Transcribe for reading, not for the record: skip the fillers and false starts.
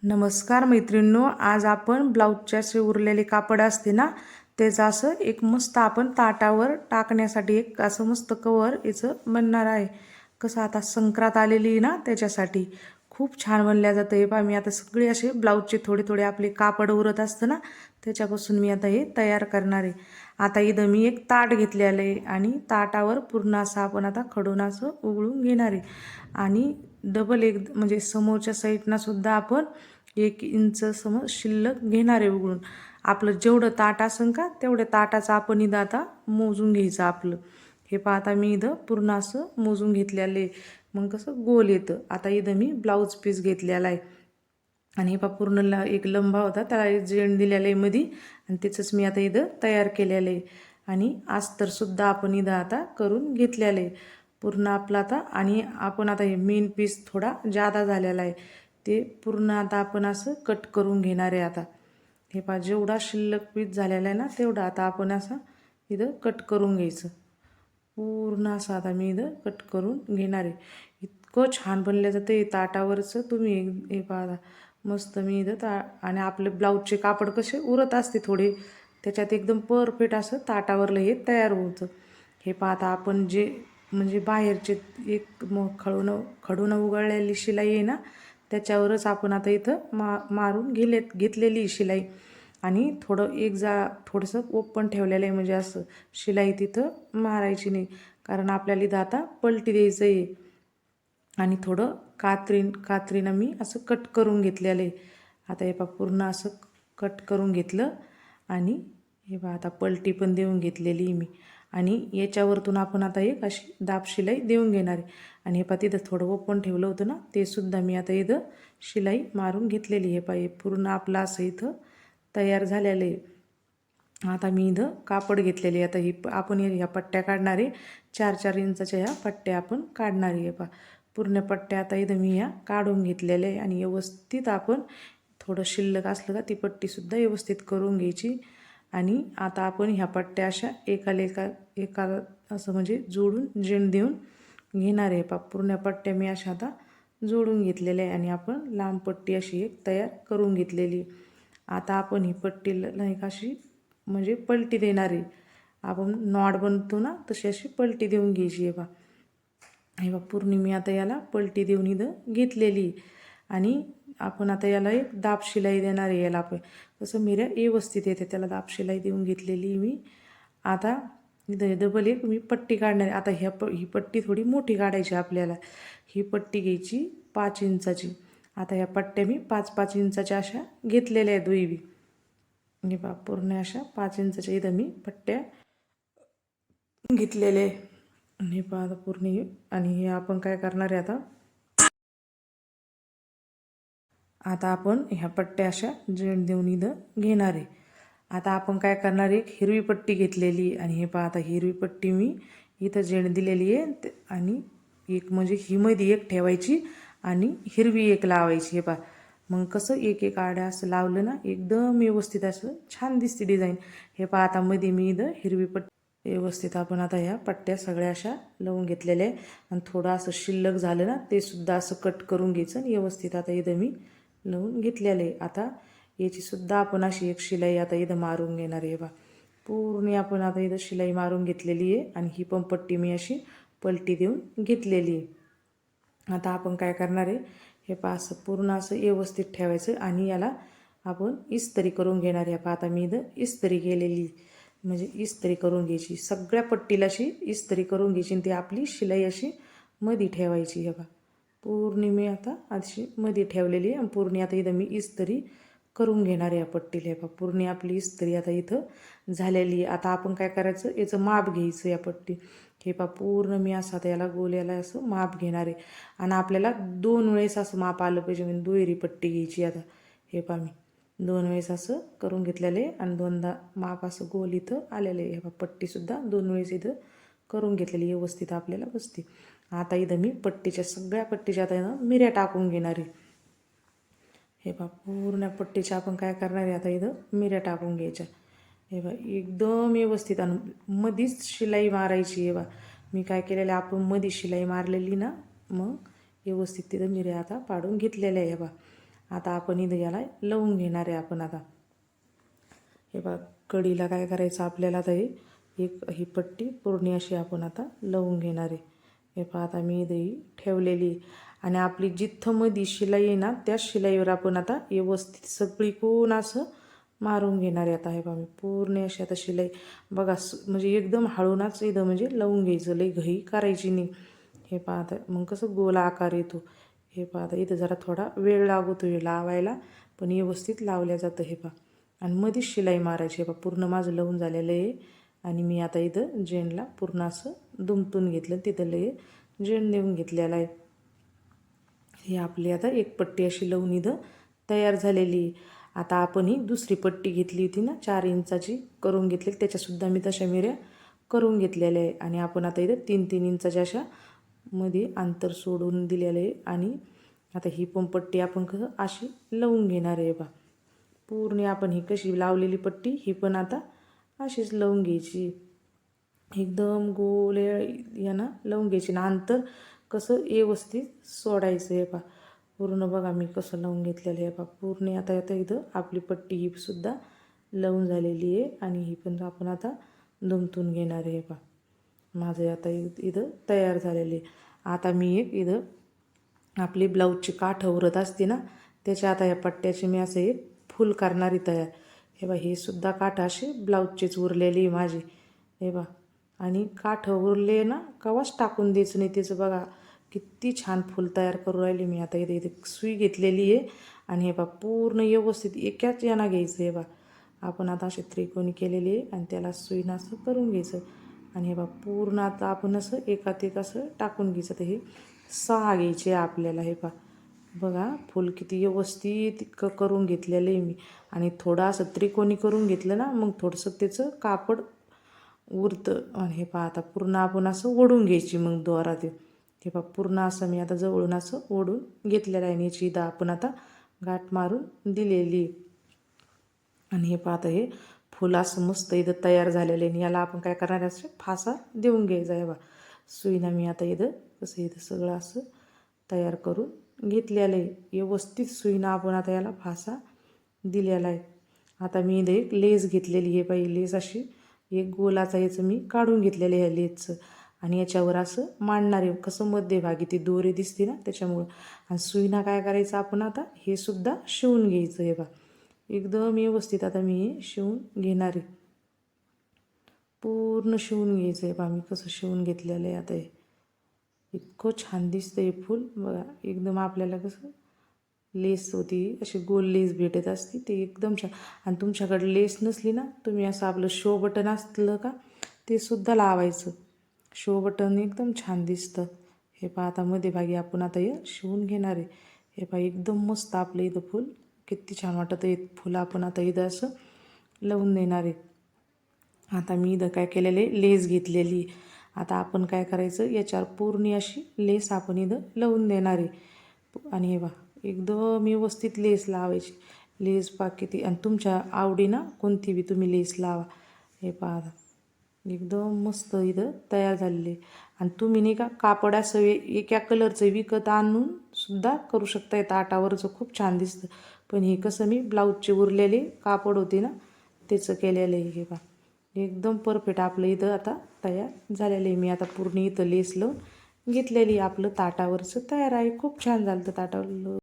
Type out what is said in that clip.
नमस्कार मैत्रिणींनो, आज आपण ब्लाऊजचे असे उरलेले कापड असते ना, त्याचं असं एक मस्त आपण ताटावर टाकण्यासाठी एक असं मस्त कवर याचं बनणार आहे. कसं आता संक्रांत आलेली आहे ना, त्याच्यासाठी खूप छान बनल्या जातं. हे पहा, मी आता सगळे असे ब्लाऊजचे थोडे थोडे आपले कापड उरत असतं ना, त्याच्यापासून मी आता हे तयार करणार आहे. आता इथं मी एक ताट घेतलेलं आहे आणि ताटावर पूर्ण असं आपण आता खडून असं उघडून घेणार आहे आणि डबल एक म्हणजे समोरच्या साईडना सुद्धा आपण 1 इंच समज शिल्लक घेणार आहे उघडून. आपलं जेवढं ताट असेल का तेवढ्या ताटाचं आपण इथं आता मोजून घ्यायचं आपलं. हे पहा, आता मी इथं पूर्ण असं मोजून घेतलेलं आहे. मग कसं गोल येतं. आता इथं मी ब्लाऊज पीस घेतलेला आहे आणि हे पहा पूर्ण एक लंबा होता, त्याला जेण दिलेलं आहे मध्ये आणि त्याचंच मी आता इथं तयार केलेलं आहे. आणि अस्तरसुद्धा आपण इथं आता करून घेतलेलं आहे पूर्ण आपलं आता. आणि आपण आता हे मेन पीस थोडा जादा झालेला आहे, ते पूर्ण आता आपण असं कट करून घेणार आहे. आता हे पहा, जेवढा शिल्लक पीस झालेला आहे ना तेवढा आता आपण असं इथं कट करून घ्यायचं पूर्ण असं. आता मी इथं कट करून घेणार आहे. इतकं छान बनलं जातं हे ताटावरचं. तुम्ही हे पहा मस्त मी इथं आणि आपले ब्लाऊजचे कापड कसे उरत असते थोडे, त्याच्यात एकदम परफेक्ट असं ताटावरलं हे तयार होतं. हे पहा, आता आपण जे म्हणजे बाहेरचे एक खडून उघडलेली शिलाई आहे ना, त्याच्यावरच आपण आता इथं मारून घेतलेली शिलाई. आणि थोडंसं ओपन ठेवलेलं आहे, म्हणजे असं शिलाई तिथं मारायची नाही, कारण आपल्याला इथं आता पलटी द्यायचं आहे. आणि थोडं कात्रीनं मी असं कट करून घेतलेलं आहे. आता हे पहा पूर्ण असं कट करून घेतलं आणि हे पहा आता पलटी पण देऊन घेतलेली मी. आणि याच्यावरतून आपण आता एक अशी दाब शिलाई देऊन घेणार आहे. आणि हे पहा तिथं थोडं ओपन ठेवलं होतं ना, ते सुद्धा मी आता इथं शिलाई मारून घेतलेली. हे पहा हे पूर्ण आपलं असं इथं तयार झालेलं आहे. आता मी इथं कापड घेतलेले. आता आपण ह्या पट्ट्या काढणार आहे, 4-4 इंचाच्या ह्या पट्ट्या आपण काढणार आहे. पहा पूर्ण पट्ट्या आता इथं मी ह्या काढून घेतलेल्या आहे. आणि व्यवस्थित आपण थोडं शिल्लक असलं का ती पट्टीसुद्धा व्यवस्थित करून घ्यायची. आणि आता आपण ह्या पट्ट्या अशा एका असं म्हणजे जोडून जेण देऊन घेणार आहे. पहा पूर्ण पट्ट्या मी अशा आता जोडून घेतलेल्या आहे आणि आपण लांब पट्टी अशी एक तयार करून घेतलेली. आता आपण ही पट्टीला एक अशी म्हणजे पलटी देणार आहे. आपण नॉट बनतो ना तशी अशी पलटी देऊन घ्यायची आहे. हे बघ पूर्ण मी आता याला पलटी देऊन इथं घेतलेली. आणि आपण आता याला एक दाब शिलाई देणार आहे. याला आपण कसं मिऱ्या व्यवस्थित येते त्याला दाब शिलाई देऊन घेतलेली मी. आता इथं डबल एक मी पट्टी काढणार आहे. आता ही पट्टी थोडी मोठी काढायची आपल्याला. ही पट्टी घ्यायची 5 इंचाची. आता ह्या पट्ट्या मी 5-5 इंचाच्या अशा घेतलेल्या आहेत दोन्ही. हे पहा पूर्ण अशा 5 इंचाच्या इथं मी पट्ट्या घेतलेले. आणि पहा आता पूर्ण आणि हे आपण काय करणार आहे आता आपण ह्या पट्ट्या अशा जेण देऊन इथं घेणार आहे. आता आपण काय करणार आहे, एक हिरवी पट्टी घेतलेली आणि हे पहा आता हिरवी पट्टी मी इथं जेण दिलेली आहे. आणि एक म्हणजे ही मध्ये एक ठेवायची आणि हिरवी एक लावायची. हे पहा मग कसं एक आड्या असं लावलं ना एकदम व्यवस्थित असं छान दिसते डिझाईन. हे पहा आता मध्ये मी इथं हिरवी पट्टी व्यवस्थित आपण आता ह्या पट्ट्या सगळ्या अशा लावून घेतलेल्या आहे. आणि थोडं असं शिल्लक झालं ना ते सुद्धा असं कट करून घ्यायचं आणि व्यवस्थित आता इथं मी लावून घेतलेलं आहे. आता याचीसुद्धा आपण अशी एक शिलाई आता इथं मारून घेणार आहे. बा पूर्ण आपण आता इथं शिलाई मारून घेतलेली आहे आणि ही पण पट्टी मी अशी पलटी देऊन घेतलेली आहे. आता आपण काय करणार आहे, हे पहा असं पूर्ण असं व्यवस्थित ठेवायचं आणि याला आपण इस्त्री करून घेणार आहे. पहा आता मी इथं इस्त्री केलेली, म्हणजे इस्त्री करून घ्यायची सगळ्या पट्टीला अशी इस्त्री करून घ्यायची आणि ती आपली शिलाई अशी मध्ये ठेवायची. हे बघा पूर्ण मी आता अशी मध्ये ठेवलेली आहे आणि पूर्ण आता इथं मी इस्त्री करून घेणार आहे या पट्टीला. हे पहा पूर्ण आपली इस्त्री आता इथं झालेली आहे. आता आपण काय करायचं, याचं माप घ्यायचं या पट्टी. हे पहा पूर्ण मी असं आता याला गोल याला असं माप घेणार आहे. आणि आपल्याला 2 वेळेस असं माप आलं पाहिजे, म्हणजे दुहेरी पट्टी घ्यायची. आता हे पहा मी 2 वेळेस असं करून घेतलेलं आहे आणि 2दा माप असं गोल इथं आलेलं आहे. हे पहा पट्टीसुद्धा 2 वेळेस इथं करून घेतलेली व्यवस्थित आपल्याला बसते. आता इथं मी सगळ्या पट्टीच्या आता मिऱ्या टाकून घेणार आहे. हे पहा पूर्ण पट्टीच्या आपण काय करणार आहे, आता इथं मिऱ्या टाकून घ्यायच्या. हे बघा एकदम व्यवस्थित आणि मधीच शिलाई मारायची. हे बघा मी काय केलेलं आपण मध्ये शिलाई मारलेली ना, मग व्यवस्थित तिथं मिऱ्या आता पाडून घेतलेल्या आहे. बघा आता आपण इथं याला लावून घेणार आहे आपण आता. हे बघा कढीला काय करायचं आपल्याला आता ही पट्टी पूर्ण अशी आपण आता लावून घेणार आहे. हे पहा आता मी इथं ठेवलेली आणि आपली जिथं मध्ये शिलाई आहे ना त्या शिलाईवर आपण आता व्यवस्थित सगळीकडून असं मारून घेणार आहे. आता हे पहा मी पूर्ण अशी आता शिलाई बघा म्हणजे एकदम हळूनच इथं म्हणजे लावून घ्यायचं, लई घाई करायची नाही. हे पहा आता मग कसं गोल आकार येतो. हे पहा आता इथं जरा थोडा वेळ लागतो हे लावायला, पण व्यवस्थित लावल्या जातं. हे पहा आणि मध्येच शिलाई मारायची. हे पहा पूर्ण माझं लावून झालेलं आहे आणि मी आता इथं जेनला पूर्ण असं दुमटून घेतलं, तिथं लय जेन देऊन घेतलेला आहे. ही आपली आता एक पट्टी अशी लावून इथं तयार झालेली. आता आपण ही दुसरी पट्टी घेतली होती ना 4 इंचाची करून घेतली, त्याच्यासुद्धा मी तशा मिऱ्या करून घेतलेल्या आहे आणि आपण आता इथं 3-3 इंचाच्या अशा मध्ये अंतर सोडून दिलेलं आहे. आणि आता ही पण पट्टी आपण कसं अशी लावून घेणार आहे. बा पूर्ण आपण ही कशी लावलेली पट्टी ही पण आता अशीच लावून घ्यायची, एकदम गोल यानं लावून घ्यायची ना अंतर कसं व्यवस्थित सोडायचं. आहे पा पूर्ण बघा मी कसं लावून घेतलेलं आहे. पा पूर्ण आता इथं आपली पट्टी ही सुद्धा लावून झालेली आहे आणि ही पण आपण आता दुमटून घेणार आहे. पा माझं आता इथं तयार झालेली आहे. आता मी एक इथं आपली ब्लाऊजची काठ उरत असते ना त्याच्या आता या पट्ट्याची मी असं एक फूल करणारी तयार. हे बा हे सुद्धा काठ अशी ब्लाऊजचीच उरलेली माझी. हे बा आणि काठ उरले ना कवाच टाकून द्यायचं नाही त्याचं. बघा किती छान फूल तयार करू राहिली मी. आता इथे सुई घेतलेली आहे आणि हे बा पूर्ण व्यवस्थित एकाच याना घ्यायचं. हे बा आपण आता असे त्रिकोणी केलेली आहे आणि त्याला सुईनं असं करून घ्यायचं आणि हे बा पूर्ण आता आपण असं एकात एक असं टाकून घ्यायचं. तर हे 6 घ्यायचे आपल्याला. हे पा बघा फूल किती व्यवस्थित करून घेतलेलं आहे मी आणि थोडं असं त्रिकोणी करून घेतलं ना मग थोडंसं त्याचं कापड उरतं. आणि हे पहा आता पूर्ण आपण असं ओढून घ्यायची मग दोरा ते. हे पहा पूर्ण असं मी आता जवळून असं ओढून घेतलेलं आहे आणि याची इथं आपण आता गाठ मारून दिलेली. आणि हे पहा आता हे फुल असं मस्त इथं तयार झालेलं आहे आणि याला आपण काय करणार असं फासा देऊन घ्यायचा आहे. बा सुईनं मी आता इथं कसं इथं सगळं असं तयार करून घेतलेलं आहे. व्यवस्थित सुईनं आपण आता याला फासा दिलेला आहे. आता मी इथं एक लेस घेतलेली आहे. बाई लेस अशी एक गोलाचा याचं मी काढून घेतलेलं आहे लेसचं आणि याच्यावर असं मांडणार आहे. कसं मध्यभागी ती दोरी दिसते ना त्याच्यामुळं. आणि सुईनं काय करायचं आपण आता हे सुद्धा शिवून घ्यायचं. हे बा एकदम व्यवस्थित आता मी हे शिवून घेणार आहे. पूर्ण शिवून घ्यायचं आहे. बा मी कसं शिवून घेतलेलं आहे. आता हे इतकं छान दिसतं हे फूल. बघा एकदम आपल्याला कसं लेस होती अशी गोल लेस भेटत असते ते एकदम छान. आणि तुमच्याकडे लेस नसली ना तुम्ही असं आपलं शो बटन असलं का ते सुद्धा लावायचं. शो बटन एकदम छान दिसतं. हे पहा आता मध्यभागी आपण आता हे शिवून घेणार आहे. हे पहा एकदम मस्त आपलं इथं फूल किती छान वाटतं. हे फुलं आपण आता इथं असं लावून देणार आहे. आता मी इथं काय केलेलं आहे लेस घेतलेली. आता आपण काय करायचं याच्यावर पूर्ण अशी लेस आपण इथं लावून देणार आहे. आणि हे बा एकदम व्यवस्थित लेस लावायची. लेस पा किती आणि तुमच्या आवडीनं कोणती बी तुम्ही लेस लावा. हे पहा एकदम मस्त इथं तयार झालेले. आणि तुम्ही नाही का कापड असं एका कलरचं विकत आणून सुद्धा करू शकता. ताटावरचं खूप छान दिसतं. पण हे कसं मी ब्लाऊजचे उरलेले कापड होते ना त्याचं केलेलं आहे. हे पहा एकदम परफेक्ट आपलं इथं आता तयार झालेलं आहे. मी आता पूर्ण इथं लेस लावून घेतलेली आपलं ताटावरचं तयार आहे. खूप छान झालं ताटावर